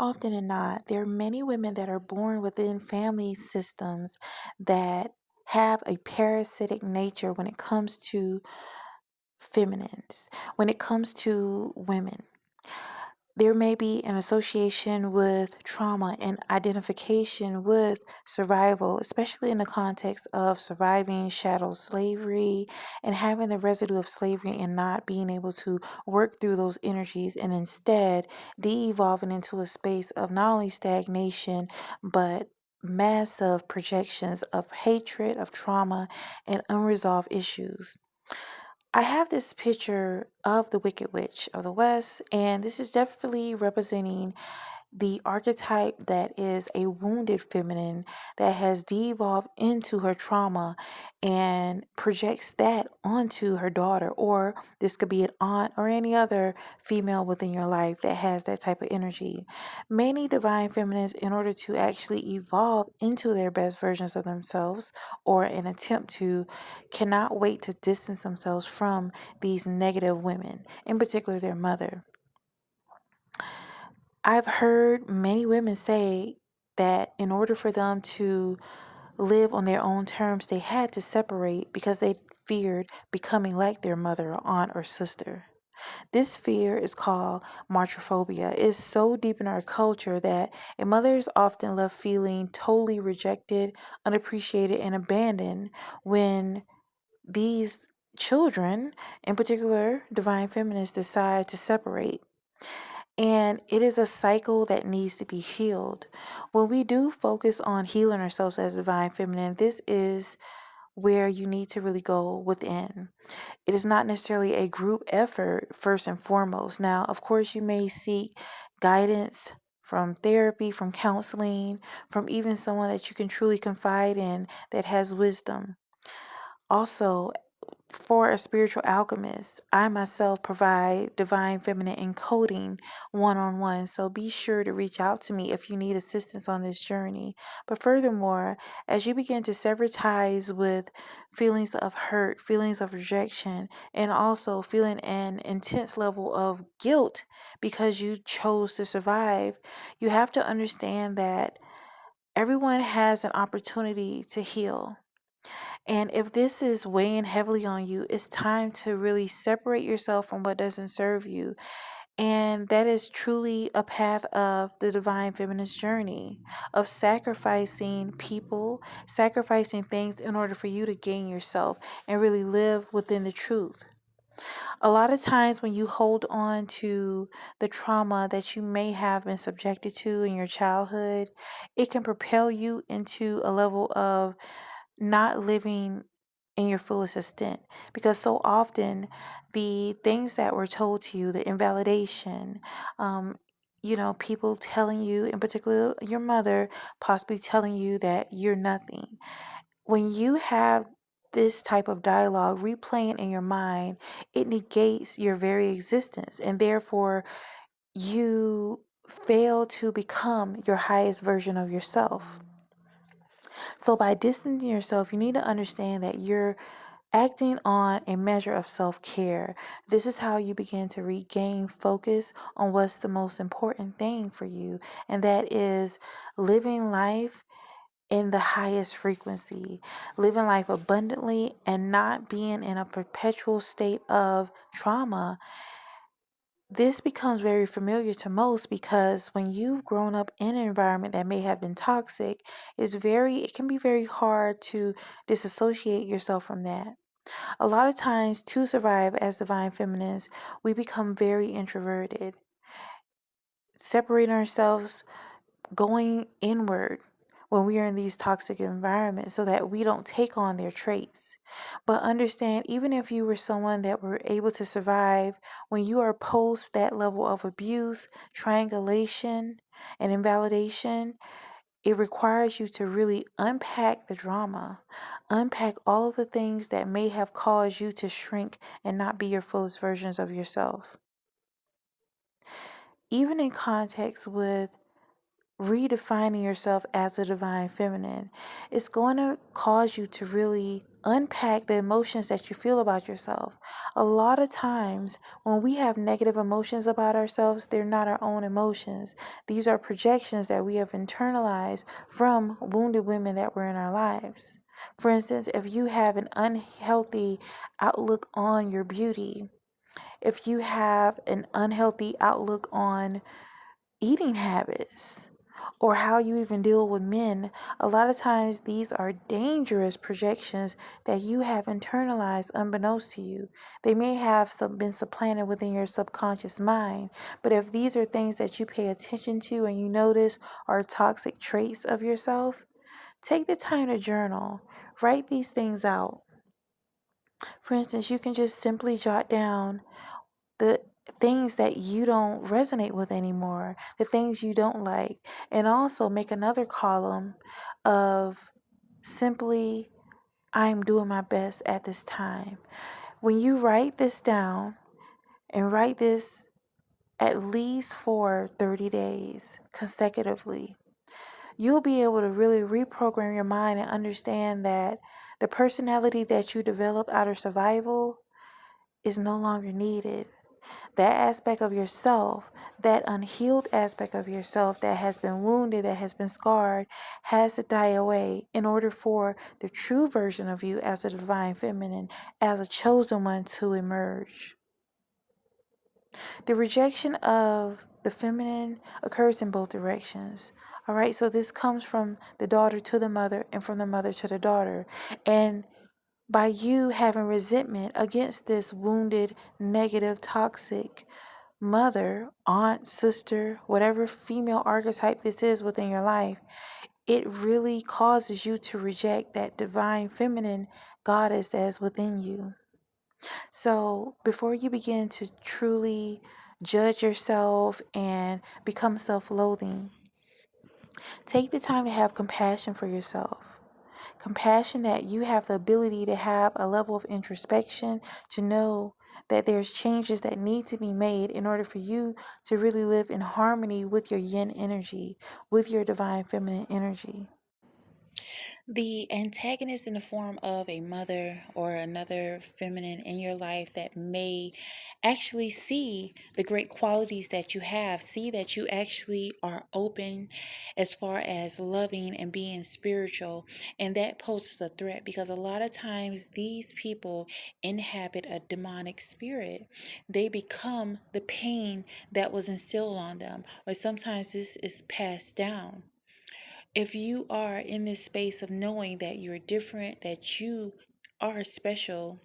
often than not, there are many women that are born within family systems that have a parasitic nature when it comes to feminines, when it comes to women. There may be an association with trauma and identification with survival, especially in the context of surviving shadow slavery and having the residue of slavery and not being able to work through those energies and instead de evolving into a space of not only stagnation, but massive projections of hatred, of trauma, and unresolved issues. I have this picture of the Wicked Witch of the West, and this is definitely representing the archetype that is a wounded feminine that has devolved into her trauma and projects that onto her daughter, or this could be an aunt or any other female within your life that has that type of energy. Many divine feminines, in order to actually evolve into their best versions of themselves or an attempt to, cannot wait to distance themselves from these negative women, in particular their mother. I've heard many women say that in order for them to live on their own terms, they had to separate because they feared becoming like their mother or aunt or sister. This fear is called martrophobia. It's so deep in our culture that a mother is often left feeling totally rejected, unappreciated, and abandoned when these children, in particular divine feminists, decide to separate. And it is a cycle that needs to be healed. When we do focus on healing ourselves as divine feminine, this is where you need to really go within. It is not necessarily a group effort, first and foremost. Now, of course, you may seek guidance from therapy, from counseling, from even someone that you can truly confide in that has wisdom. Also, for a spiritual alchemist, I myself provide divine feminine encoding one on one. So be sure to reach out to me if you need assistance on this journey. But furthermore, as you begin to sever ties with feelings of hurt, feelings of rejection, and also feeling an intense level of guilt because you chose to survive, you have to understand that everyone has an opportunity to heal. And if this is weighing heavily on you, it's time to really separate yourself from what doesn't serve you. And that is truly a path of the divine feminist journey of sacrificing people, sacrificing things in order for you to gain yourself and really live within the truth. A lot of times when you hold on to the trauma that you may have been subjected to in your childhood, it can propel you into a level of not living in your fullest extent, because so often the things that were told to you, the invalidation, um, people telling you, in particular your mother, possibly telling you that you're nothing. When you have this type of dialogue replaying in your mind, it negates your very existence, and therefore you fail to become your highest version of yourself. So, by distancing yourself, you need to understand that you're acting on a measure of self care. This is how you begin to regain focus on what's the most important thing for you, and that is living life in the highest frequency, living life abundantly, and not being in a perpetual state of trauma. This becomes very familiar to most because when you've grown up in an environment that may have been toxic, it can be very hard to disassociate yourself from that. A lot of times, to survive as divine feminines, we become very introverted, separating ourselves, going inward when we are in these toxic environments so that we don't take on their traits. But understand, even if you were someone that were able to survive, when you are post that level of abuse, triangulation, and invalidation, it requires you to really unpack the drama, unpack all of the things that may have caused you to shrink and not be your fullest versions of yourself. Even in context with redefining yourself as a divine feminine. It's going to cause you to really unpack the emotions that you feel about yourself. A lot of times, when we have negative emotions about ourselves, they're not our own emotions. These are projections that we have internalized from wounded women that were in our lives. For instance, if you have an unhealthy outlook on your beauty, if you have an unhealthy outlook on eating habits, or how you even deal with men, a lot of times these are dangerous projections that you have internalized unbeknownst to you. They may have been supplanted within your subconscious mind, but if these are things that you pay attention to and you notice are toxic traits of yourself, take the time to journal. Write these things out. For instance, you can just simply jot down the things that you don't resonate with anymore, the things you don't like, and also make another column of simply, I'm doing my best at this time. When you write this down and write this at least for 30 days consecutively, you'll be able to really reprogram your mind and understand that the personality that you developed out of survival is no longer needed. That aspect of yourself, that unhealed aspect of yourself that has been wounded, that has been scarred, has to die away in order for the true version of you as a divine feminine, as a chosen one to emerge. The rejection of the feminine occurs in both directions. All right, so this comes from the daughter to the mother and from the mother to the daughter. And by you having resentment against this wounded, negative, toxic mother, aunt, sister, whatever female archetype this is within your life, it really causes you to reject that divine feminine goddess that is within you. So before you begin to truly judge yourself and become self loathing, take the time to have compassion for yourself. Compassion that you have the ability to have a level of introspection, to know that there's changes that need to be made in order for you to really live in harmony with your yin energy, with your divine feminine energy. The antagonist in the form of a mother or another feminine in your life that may actually see the great qualities that you have, see that you actually are open as far as loving and being spiritual, and that poses a threat because a lot of times these people inhabit a demonic spirit. They become the pain that was instilled on them, or sometimes this is passed down. If you are in this space of knowing that you're different, that you are special,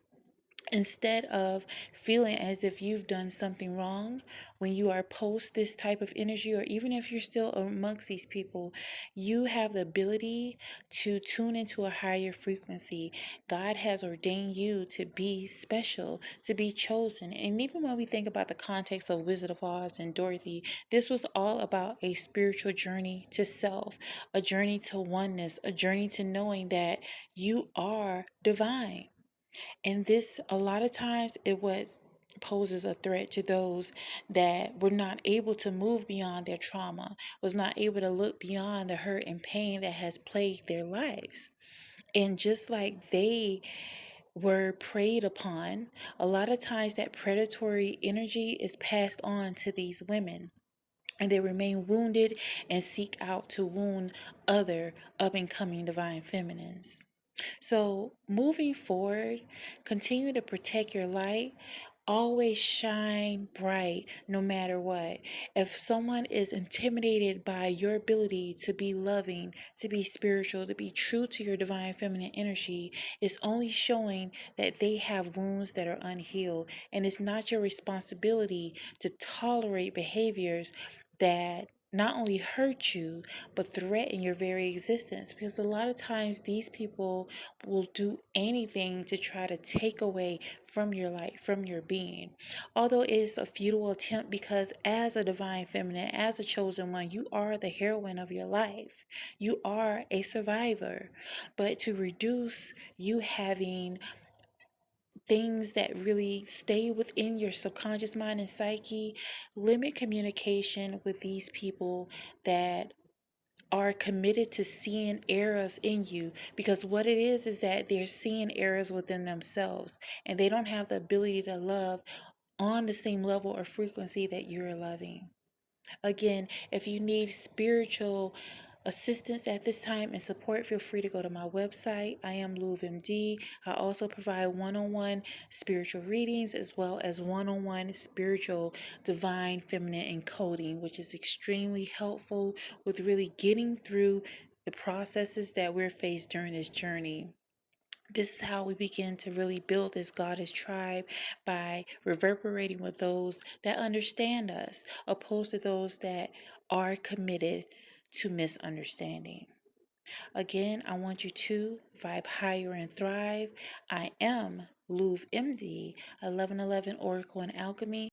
instead of feeling as if you've done something wrong when you are post this type of energy, or even if you're still amongst these people, you have the ability to tune into a higher frequency. God has ordained you to be special, to be chosen. And even when we think about the context of Wizard of Oz and Dorothy, this was all about a spiritual journey to self, a journey to oneness, a journey to knowing that you are divine. And this, a lot of times, it was poses a threat to those that were not able to move beyond their trauma, was not able to look beyond the hurt and pain that has plagued their lives. And just like they were preyed upon, a lot of times that predatory energy is passed on to these women. And they remain wounded and seek out to wound other up and coming divine feminines. So, moving forward, continue to protect your light. Always shine bright no matter what. If someone is intimidated by your ability to be loving, to be spiritual, to be true to your divine feminine energy, it's only showing that they have wounds that are unhealed. And it's not your responsibility to tolerate behaviors that not only hurt you but threaten your very existence, because a lot of times these people will do anything to try to take away from your life, from your being, although it is a futile attempt, because as a divine feminine, as a chosen one, you are the heroine of your life, you are a survivor. But to reduce you having things that really stay within your subconscious mind and psyche, limit communication with these people that are committed to seeing errors in you, because what it is that they're seeing errors within themselves, and they don't have the ability to love on the same level or frequency that you're loving. Again, if you need spiritual assistance at this time and support, feel free to go to my website. I am LouvMD. I also provide one-on-one spiritual readings as well as one-on-one spiritual divine feminine encoding, which is extremely helpful with really getting through the processes that we're faced during this journey. This is how we begin to really build this goddess tribe, by reverberating with those that understand us, opposed to those that are committed to misunderstanding. Again, I want you to vibe higher and thrive. I am LouvMD, 1111 Oracle and Alchemy.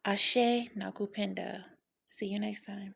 Ashe Nakupenda. See you next time.